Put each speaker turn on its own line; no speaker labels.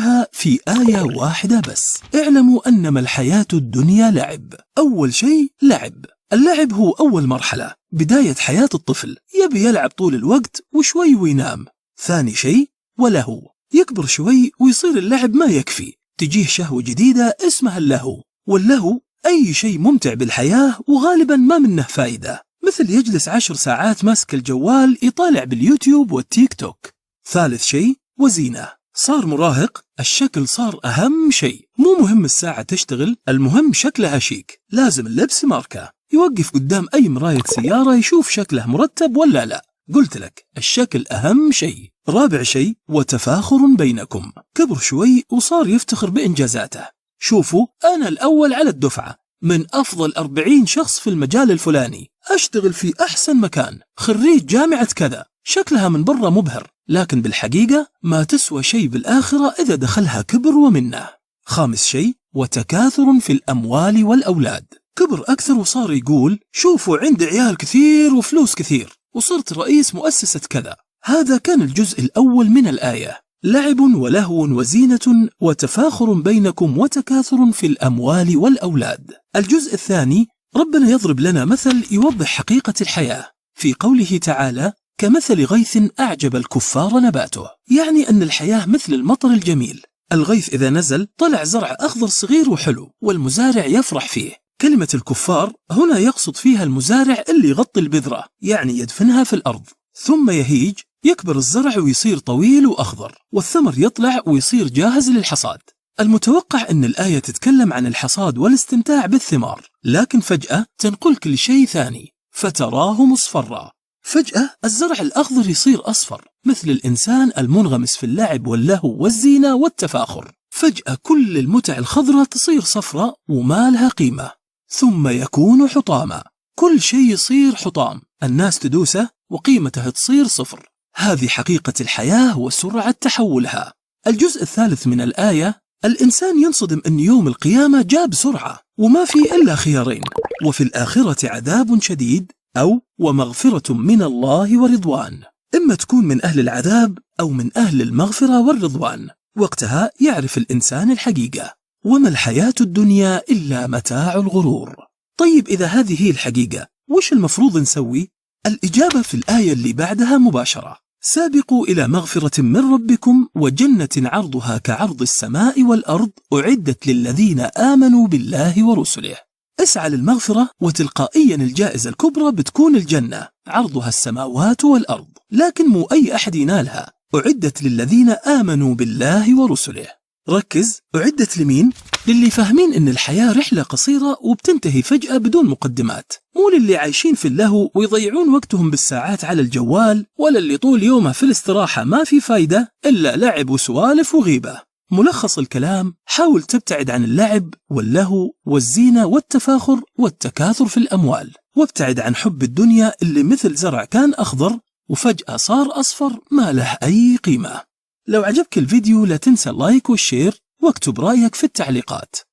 كلها في آية واحدة بس. اعلموا أنما الحياة الدنيا لعب. أول شيء لعب. اللعب هو أول مرحلة، بداية حياة الطفل، يبي يلعب طول الوقت وشوي وينام. ثاني شيء ولهو، يكبر شوي ويصير اللعب ما يكفي، تجيه شهوة جديدة اسمها اللهو. واللهو أي شيء ممتع بالحياة وغالبا ما منه فائدة، مثل يجلس 10 ساعات ماسك الجوال يطالع باليوتيوب والتيك توك. ثالث شيء وزينة. صار مراهق، الشكل صار أهم شيء، مو مهم الساعة تشتغل، المهم شكلها شيك، لازم اللبس ماركة، يوقف قدام أي مراية سيارة يشوف شكله مرتب ولا لا. قلت لك الشكل أهم شيء. رابع شيء وتفاخر بينكم. كبر شوي وصار يفتخر بإنجازاته، شوفوا أنا الأول على الدفعة، من أفضل 40 شخص في المجال الفلاني، أشتغل في أحسن مكان، خريج جامعة كذا. شكلها من برا مبهر، لكن بالحقيقة ما تسوى شيء بالآخرة إذا دخلها كبر ومنه. خامس شيء وتكاثر في الأموال والأولاد. كبر أكثر وصار يقول شوفوا عندي عيال كثير وفلوس كثير وصرت رئيس مؤسسة كذا. هذا كان الجزء الأول من الآية، لعب ولهو وزينة وتفاخر بينكم وتكاثر في الأموال والأولاد. الجزء الثاني ربنا يضرب لنا مثل يوضح حقيقة الحياة في قوله تعالى كمثل غيث أعجب الكفار نباته، يعني أن الحياة مثل المطر الجميل، الغيث إذا نزل طلع زرع أخضر صغير وحلو والمزارع يفرح فيه. كلمة الكفار هنا يقصد فيها المزارع اللي يغطي البذرة، يعني يدفنها في الأرض، ثم يهيج يكبر الزرع ويصير طويل وأخضر والثمر يطلع ويصير جاهز للحصاد. المتوقع أن الآية تتكلم عن الحصاد والاستمتاع بالثمار، لكن فجأة تنقلك لشيء ثاني، فتراه مصفرا. فجأة الزرع الأخضر يصير أصفر، مثل الإنسان المنغمس في اللعب واللهو والزينة والتفاخر. فجأة كل المتع الخضراء تصير صفراء وما لها قيمة، ثم يكون حطاما، كل شيء يصير حطام، الناس تدوسه وقيمته تصير صفر. هذه حقيقة الحياة وسرعة تحولها. الجزء الثالث من الآية الإنسان ينصدم أن يوم القيامة جاء بسرعة وما في إلا خيارين، وفي الآخرة عذاب شديد أو ومغفرة من الله ورضوان. إما تكون من أهل العذاب أو من أهل المغفرة والرضوان، وقتها يعرف الإنسان الحقيقة، وما الحياة الدنيا إلا متاع الغرور. طيب إذا هذه هي الحقيقة وش المفروض نسوي؟ الإجابة في الآية اللي بعدها مباشرة، سابقوا إلى مغفرة من ربكم وجنة عرضها كعرض السماء والأرض أعدت للذين آمنوا بالله ورسله. اسعى للمغفرة وتلقائيا الجائزة الكبرى بتكون الجنة عرضها السماوات والأرض، لكن مو أي أحد ينالها، أعدت للذين آمنوا بالله ورسله. ركز، أعدت لمين؟ للي فاهمين إن الحياة رحلة قصيرة وبتنتهي فجأة بدون مقدمات، مو للي عايشين في اللهو ويضيعون وقتهم بالساعات على الجوال، ولا اللي طول يومه في الاستراحة ما في فايدة إلا لعب وسوالف وغيبة. ملخص الكلام، حاول تبتعد عن اللعب واللهو والزينة والتفاخر والتكاثر في الأموال، وابتعد عن حب الدنيا اللي مثل زرع كان أخضر وفجأة صار أصفر ما له أي قيمة. لو عجبك الفيديو لا تنسى اللايك والشير واكتب رأيك في التعليقات.